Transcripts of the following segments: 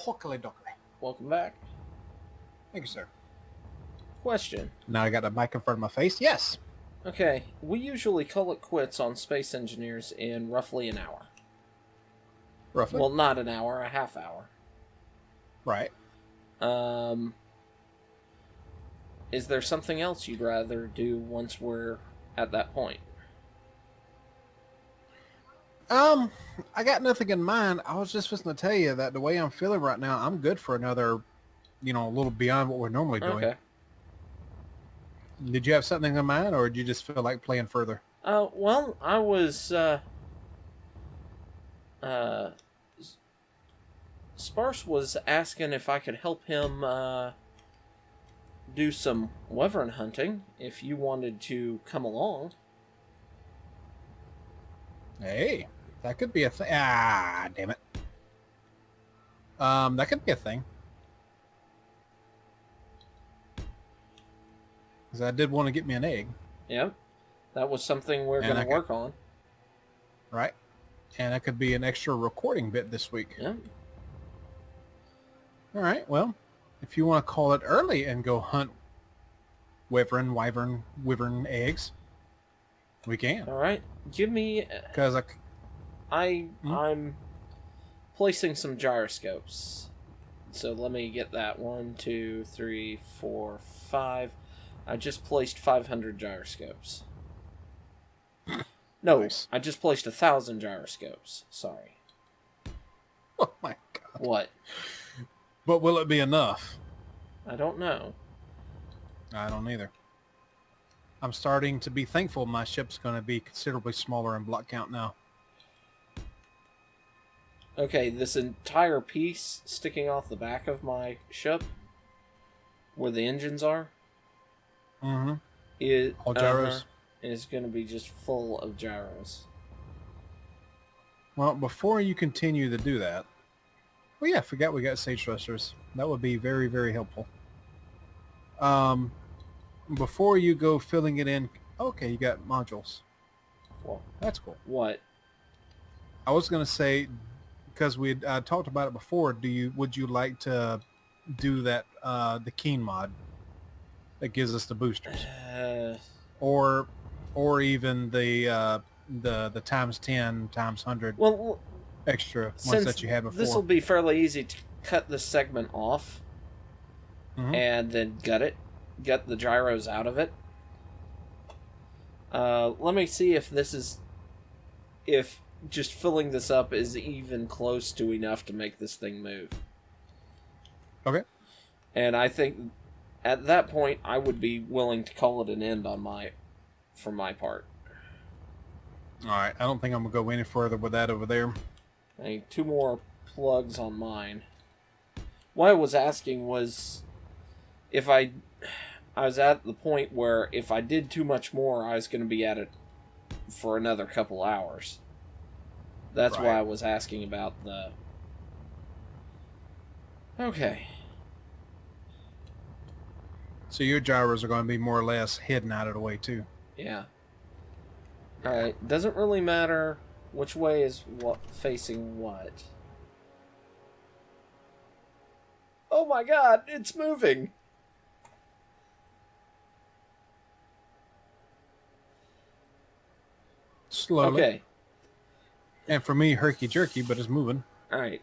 Hawkily dockily. Welcome back. Thank you, sir. Question. Now I got the mic in front of my face. Yes. Okay, we usually call it quits on Space Engineers in roughly an hour. Roughly. Well, not an hour, a half hour. Right. Is there something else you'd rather do once we're at that point? I got nothing in mind. I was just going to tell you that the way I'm feeling right now, I'm good for another, a little beyond what we're normally doing. Okay. Did you have something in mind, or did you just feel like playing further? Well, I was, Sparse was asking if I could help him, do some wyvern hunting, if you wanted to come along. Hey, that could be a thing. Ah, damn it. That could be a thing. Because I did want to get me an egg. Yep. That was something we're going to work on. Right. And that could be an extra recording bit this week. Yep. All right, well, if you want to call it early and go hunt wyvern eggs, we can. All right. Give me... Because I'm placing some gyroscopes. So let me get that. 1, 2, 3, 4, 5. I just placed 500 gyroscopes. No, nice. I just placed 1,000 gyroscopes. Sorry. Oh my god. What? But will it be enough? I don't know. I don't either. I'm starting to be thankful my ship's going to be considerably smaller in block count now. Okay, this entire piece sticking off the back of my ship, where the engines are, all gyros? Is going to be just full of gyros. Well, before you continue to do that, well, yeah, I forgot we got sage thrusters. That would be very, very helpful. Before you go filling it in, okay, you got modules. Well, that's cool. What? I was going to say, because we talked about it before, would you like to do that, the Keen mod that gives us the boosters? Or even the times 10, times 100 extra ones that you had before. This will be fairly easy to cut this segment off and then gut the gyros out of it. Let me see if just filling this up is even close to enough to make this thing move. Okay. And I think at that point I would be willing to call it an end for my part. Alright, I don't think I'm going to go any further with that over there. I need 2 more plugs on mine. What I was asking was if I was at the point where if I did too much more, I was going to be at it for another couple hours. That's why I was asking about the... Okay. So your gyros are going to be more or less hidden out of the way too. Yeah. Alright, doesn't really matter which way is what facing what. Oh my god, it's moving! Slowly. Okay. And for me, herky-jerky, but it's moving. Alright.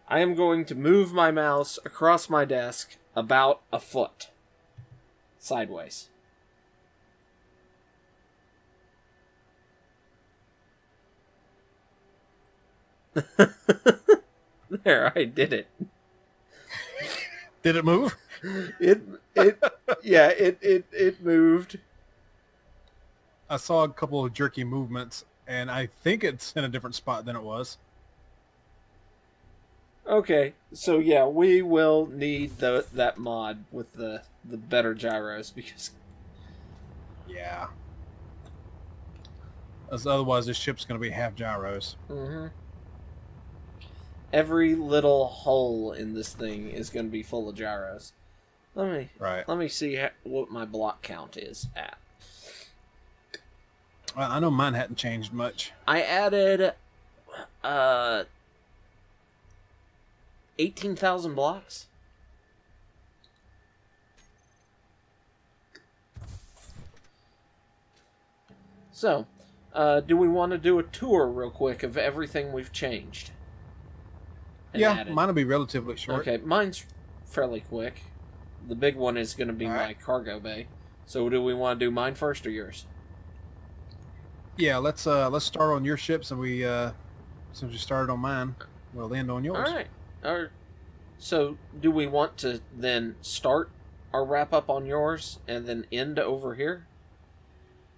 I am going to move my mouse across my desk about a foot. Sideways. There, I did it. Did it move? It moved. I saw a couple of jerky movements, and I think it's in a different spot than it was. Okay, so yeah, we will need that mod with the better gyros because... Yeah. As otherwise, this ship's going to be half gyros. Mm-hmm. Every little hole in this thing is going to be full of gyros. Let me see what my block count is at. I know mine hadn't changed much. I added 18,000 blocks? So, do we want to do a tour real quick of everything we've changed? Yeah, added? mine will be relatively short. Okay, mine's fairly quick. The big one is going to be All my right. cargo bay. So do we want to do mine first or yours? Yeah, let's start on your ships, and we since we started on mine, we'll end on yours. All right. So do we want to then start our wrap up on yours and then end over here?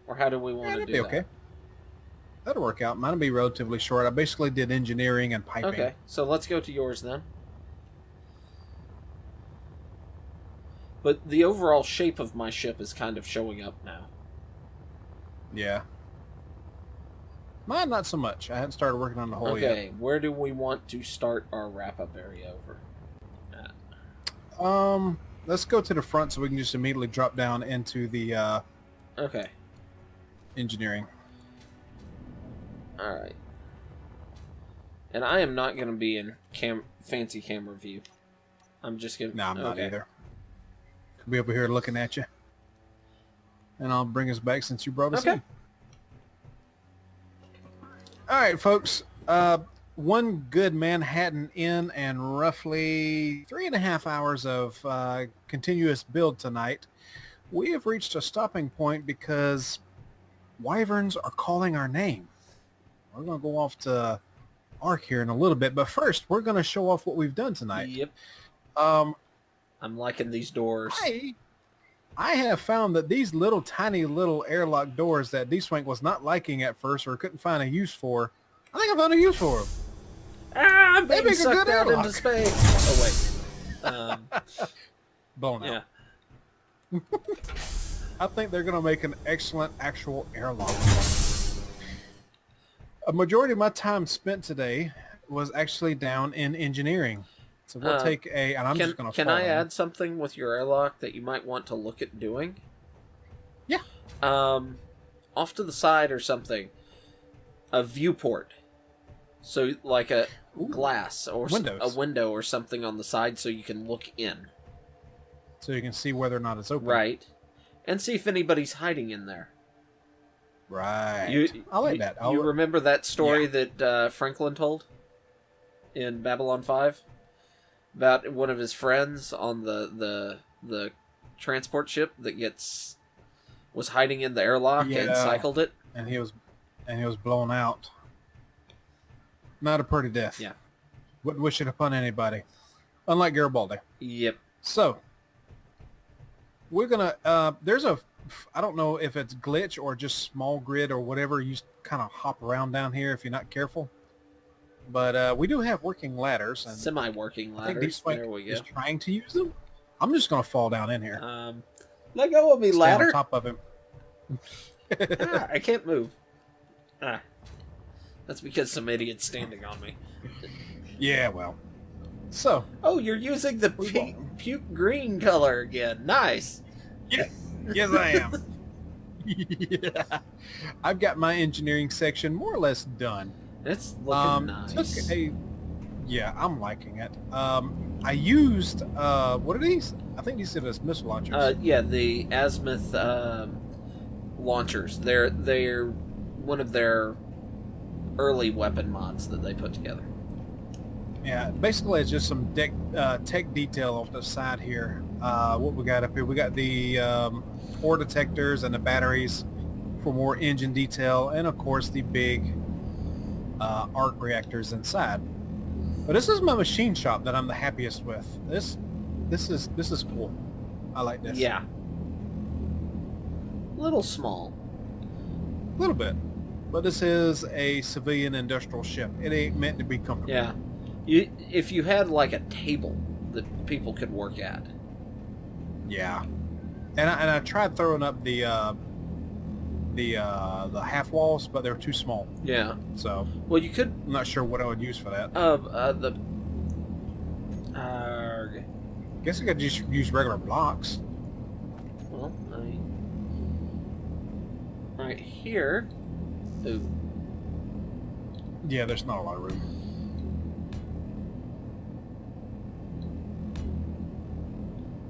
Or how do we want to that'd do be that? okay. That'll work out. Mine will be relatively short. I basically did engineering and piping. Okay, so let's go to yours then. But the overall shape of my ship is kind of showing up now. Yeah. Mine, not so much. I hadn't started working on the whole yet. Okay, where do we want to start our wrap-up area over? Let's go to the front so we can just immediately drop down into the Okay, engineering. alright. And I am not going to be in fancy camera view. I'm just going to... No, I'm not either. I'll be over here looking at you. And I'll bring us back since you brought us in. All right, folks. One good Manhattan in and roughly 3.5 hours of continuous build tonight. We have reached a stopping point because wyverns are calling our name. We're going to go off to Ark here in a little bit, but first we're going to show off what we've done tonight. Yep. I'm liking these doors. I have found that these little tiny little airlock doors that Dswank was not liking at first or couldn't find a use for, I think I found a use for them. I'm They being make a sucked good out airlock. into space. Oh, wait. Blown out. Yeah. I think they're going to make an excellent actual airlock. A majority of my time spent today was actually down in engineering. So we'll take a, and I'm just going to Can I add something with your airlock that you might want to look at doing? Yeah. Off to the side or something, a viewport. So like a glass or a window or something on the side so you can look in. So you can see whether or not it's open. Right. And see if anybody's hiding in there. Right. I like that. You remember that story that Franklin told in Babylon 5? About one of his friends on the transport ship that was hiding in the airlock and cycled it, and he was blown out. Not a pretty death. Yeah, wouldn't wish it upon anybody. Unlike Garibaldi. Yep. So we're gonna there's a, I don't know if it's glitch or just small grid or whatever. You kind of hop around down here if you're not careful. But we do have working ladders. And semi-working ladders. There we go. Is trying to use them. I'm just going to fall down in here. Let go of me, Stay ladder. on top of him. I can't move. That's because some idiot's standing on me. Yeah, well. So. Oh, you're using the puke green color again. Nice. Yes, yes, I am. Yeah. I've got my engineering section more or less done. It's looking nice. Yeah, I'm liking it. I used what are these? I think these are missile launchers. Yeah, the azimuth launchers. They're one of their early weapon mods that they put together. Yeah, basically it's just some tech detail off the side here. What we got up here? We got the ore detectors and the batteries for more engine detail, and of course the big arc reactors inside. But this is my machine shop that I'm the happiest with. This is cool. I like this. Yeah. Little small. A little bit. But this is a civilian industrial ship. It ain't meant to be comfortable. Yeah. If you had like a table that people could work at. Yeah. And I tried throwing up the half walls, but they were too small. Yeah. So. Well, you could. I'm not sure what I would use for that. Guess I could just use regular blocks. Well, right here. Ooh. Yeah, there's not a lot of room.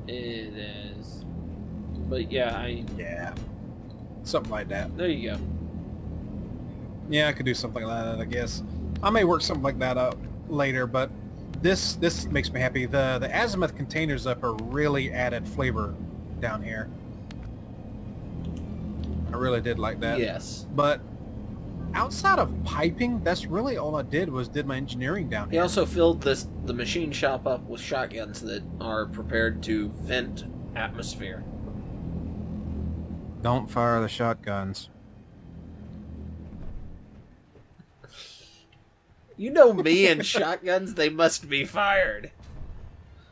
It is. But yeah, Yeah. Something like that. there you go. Yeah, I could do something like that, I guess. I may work something like that out later, but this makes me happy. The azimuth containers up are really added flavor down here. I really did like that. Yes. But outside of piping, that's really all I did my engineering down He here. also filled the machine shop up with shotguns that are prepared to vent atmosphere. Don't fire the shotguns. You know me and shotguns, they must be fired.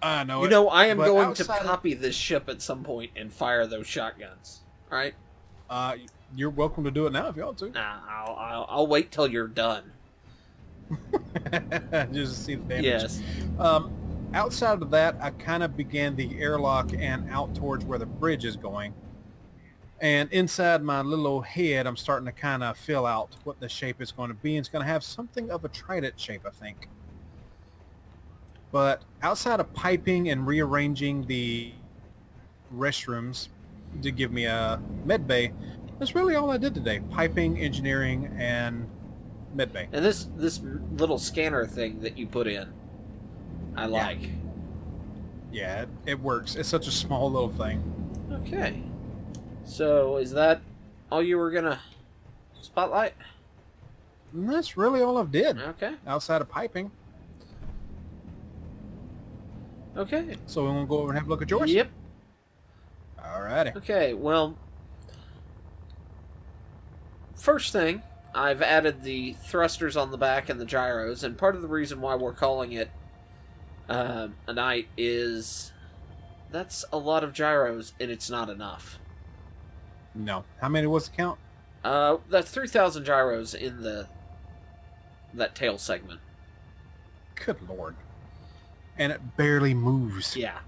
I know You it, know, I am but going to outside of- copy this ship at some point and fire those shotguns. Alright? You're welcome to do it now if you want to. Nah, I'll wait till you're done. Just to see the damage. Yes. Outside of that, I kind of began the airlock and out towards where the bridge is going. And inside my little old head, I'm starting to kind of fill out what the shape is going to be. It's going to have something of a trident shape, I think. But outside of piping and rearranging the restrooms to give me a med bay, that's really all I did today. Piping, engineering, and med bay. And this little scanner thing that you put in, I like. Yeah, it works. It's such a small little thing. Okay. So, is that all you were gonna spotlight? And that's really all I've did Okay. outside of piping. Okay. So we want to go over and have a look at yours? Yep. Alrighty. Okay, well, first thing, I've added the thrusters on the back and the gyros, and part of the reason why we're calling it a night is that's a lot of gyros, and it's not enough. No. How many was the count? That's 3,000 gyros in that tail segment. Good lord. And it barely moves. Yeah.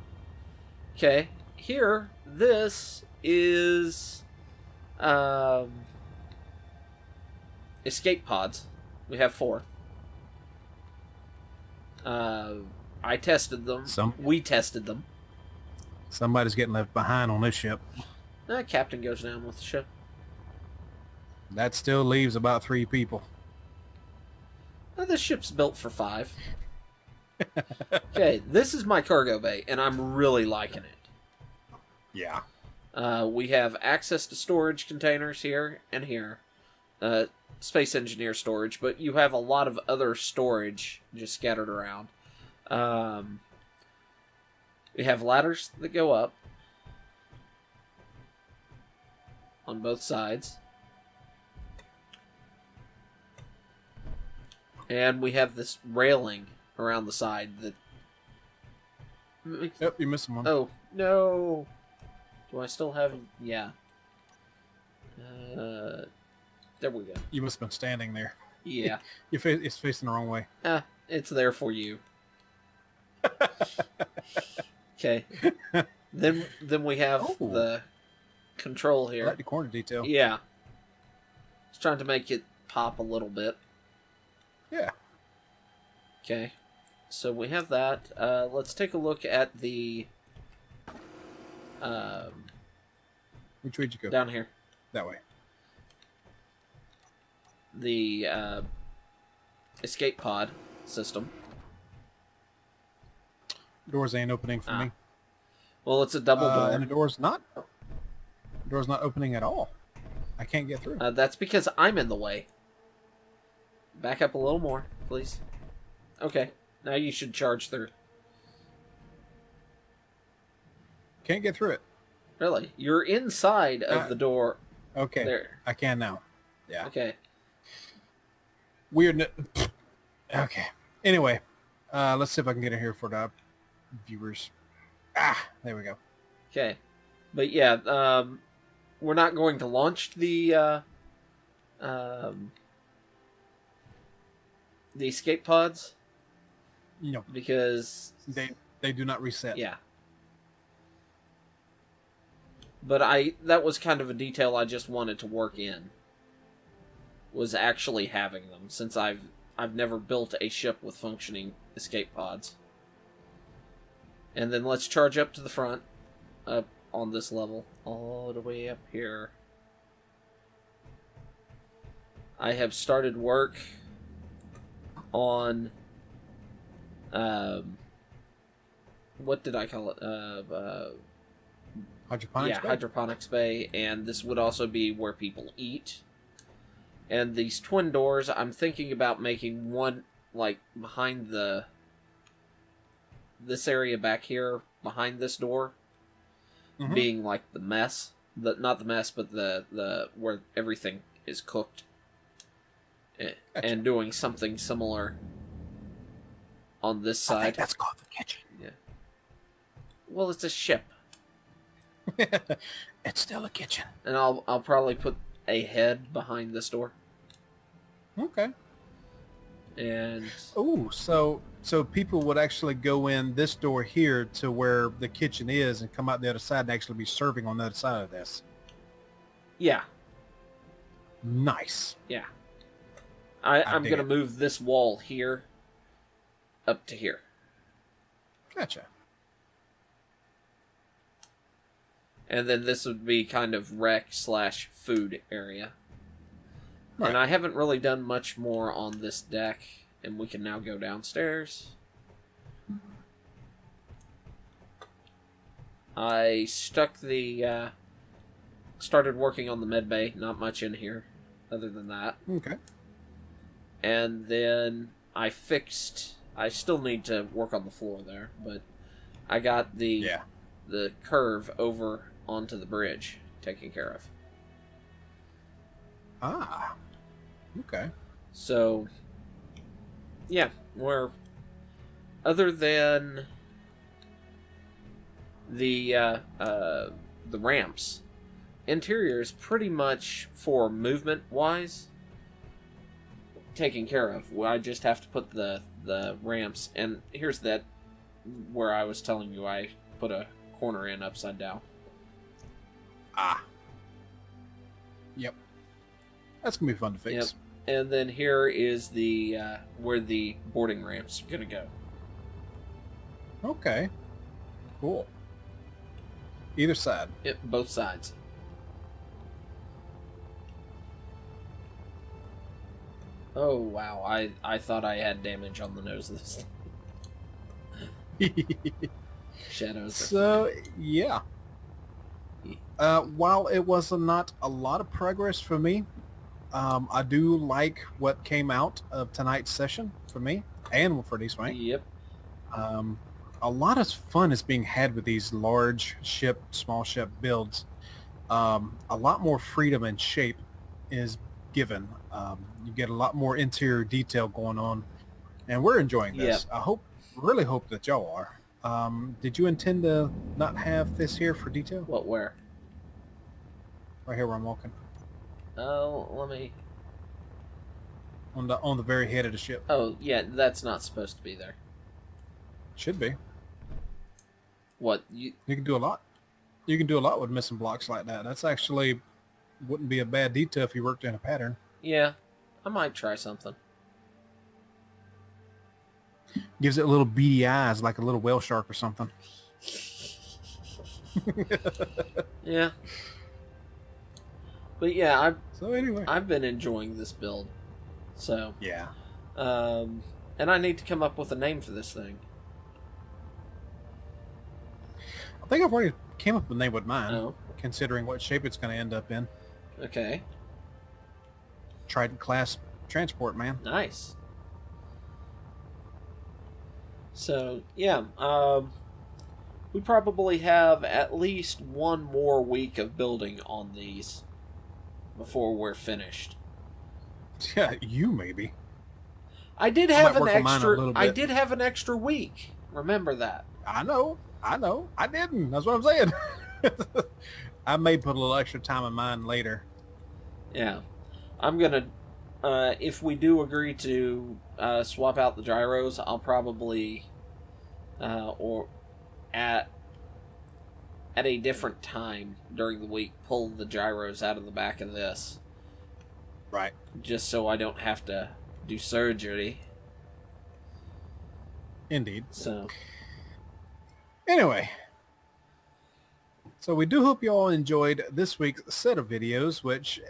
Okay. Here, this is escape pods. We have 4. I tested them. We tested them. Somebody's getting left behind on this ship. Captain goes down with the ship. That still leaves about 3 people. This ship's built for 5. Okay, this is my cargo bay, and I'm really liking it. Yeah. We have access to storage containers here and here. Space engineer storage, but you have a lot of other storage just scattered around. We have ladders that go up on both sides. And we have this railing around the side that... Yep, you're missing one. Oh, no! Do I still have... Yeah. There we go. You must have been standing there. Yeah. It's facing the wrong way. It's there for you. Okay. Then we have the control I here. like the corner detail. Yeah. Just trying to make it pop a little bit. Yeah. Okay. So we have that. Let's take a look at the... Which way'd you go? down here. That way. The escape pod system. Doors ain't opening for me. Well, it's a double door. And the door's not opening at all. I can't get through. That's because I'm in the way. Back up a little more, please. Okay. Now you should charge through. Can't get through it. Really? You're inside of the door. Okay. There. I can now. Yeah. Okay. Weird. Okay. Anyway, let's see if I can get in here for the viewers. There we go. Okay. But yeah, we're not going to launch the escape pods. No. Because they do not reset. Yeah. But that was kind of a detail I just wanted to work in. Was actually having them, since I've never built a ship with functioning escape pods. And then let's charge up to the front. up on this level, all the way up here. I have started work on, what did I call it? Hydroponics bay? Hydroponics bay, and this would also be where people eat. And these twin doors, I'm thinking about making one, like, behind this area back here, behind this door, being like the mess. Not the mess, but the where everything is cooked. Gotcha. And doing something similar on this side. I think that's called the kitchen. Yeah. Well, it's a ship. It's still a kitchen. And I'll probably put a head behind this door. Okay. And oh, so people would actually go in this door here to where the kitchen is and come out the other side and actually be serving on the other side of this. yeah, Nice. yeah. I'm dig gonna it. move this wall here up to here. Gotcha. And then this would be kind of rec/food area. Right. And I haven't really done much more on this deck, and we can now go downstairs. I started working on the med bay, not much in here, other than that. Okay. And then I still need to work on the floor there, but I got the curve over onto the bridge taken care of. Ah. Okay. So, yeah, other than the ramps, interior is pretty much, for movement wise, taken care of. Well, I just have to put the ramps, and here's that where I was telling you I put a corner in upside down. Ah. Yep. That's gonna be fun to fix. Yep. And then here is the where the boarding ramps are gonna go. Okay. Cool. Either side. Yep, both sides. Oh wow, I thought I had damage on the nose of this thing. Shadows. So yeah. While it was not a lot of progress for me, I do like what came out of tonight's session for me and for Dswank. Yep. A lot of fun is being had with these large ship, small ship builds. A lot more freedom and shape is given. You get a lot more interior detail going on, and we're enjoying this. Yep. I really hope that y'all are. Did you intend to not have this here for detail? What, where? Right here where I'm walking. Oh, let me... On the very head of the ship. Oh, yeah, that's not supposed to be there. Should be. What, You can do a lot. You can do a lot with missing blocks like that. That's actually wouldn't be a bad detail if you worked in a pattern. Yeah, I might try something. Gives it a little beady eyes like a little whale shark or something. Yeah. But yeah, So anyway. I've been enjoying this build. So, Yeah. and I need to come up with a name for this thing. I think I've already came up with a name with mine, Oh, considering what shape it's going to end up in. okay. Trident class transport, man. Nice. So, yeah, we probably have at least one more week of building on these before we're finished. Yeah, you maybe. I did I have might an work on mine a extra. little I bit. did have an extra week. Remember that. I know. I didn't. That's what I'm saying. I may put a little extra time in mine later. Yeah, I'm gonna. If we do agree to swap out the gyros, I'll probably, or at a different time during the week, pull the gyros out of the back of this. Right. Just so I don't have to do surgery. Indeed. So, Anyway, So we do hope you all enjoyed this week's set of videos, which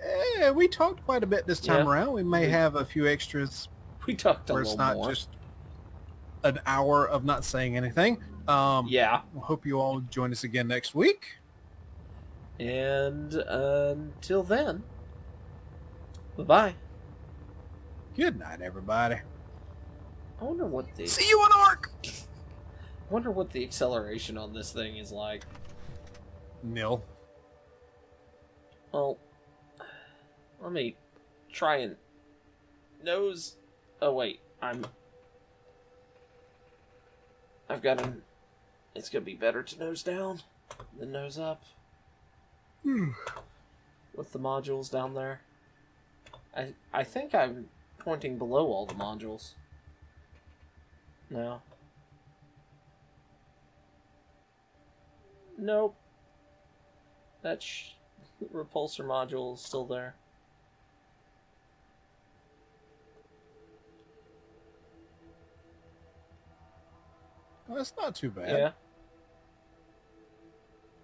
we talked quite a bit this time Yeah. around. We may have a few extras We talked a where it's little not more. just an hour of not saying anything. Yeah. I hope you all join us again next week. And until then, bye-bye. Good night, everybody. I wonder what the See you on Ark! acceleration on this thing is like. Nil. Well, let me try and nose. Oh wait, I've got an. It's gonna be better to nose down than nose up. With the modules down there. I think I'm pointing below all the modules. No. Nope. That repulsor module is still there. Well, that's not too bad. Yeah.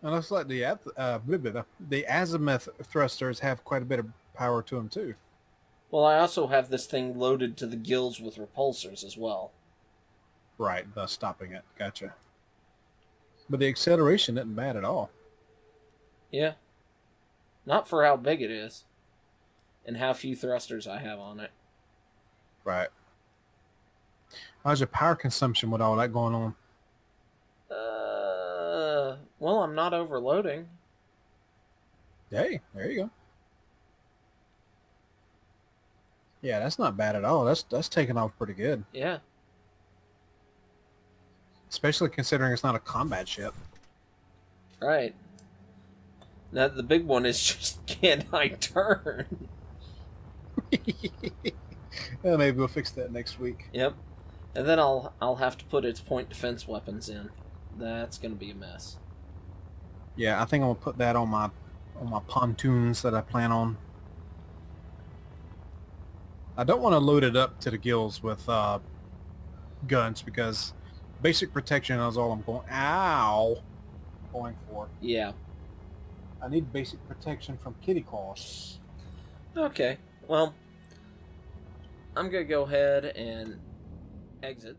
It looks like the azimuth thrusters have quite a bit of power to them too. Well, I also have this thing loaded to the gills with repulsors as well. Right, thus stopping it. Gotcha. But the acceleration isn't bad at all. Yeah. Not for how big it is. And how few thrusters I have on it. Right. How's your power consumption with all that going on? Well, I'm not overloading. Hey, there you go. Yeah, that's not bad at all. That's taking off pretty good. Yeah. Especially considering it's not a combat ship. Right. Now, the big one is just, can I turn? Well, maybe we'll fix that next week. Yep. And then I'll have to put its point defense weapons in. That's going to be a mess. Yeah, I think I'm gonna put that on my pontoons that I plan on. I don't want to load it up to the gills with guns because basic protection is all I'm going for. Yeah. I need basic protection from kitty claws. Okay. Well, I'm going to go ahead and exit.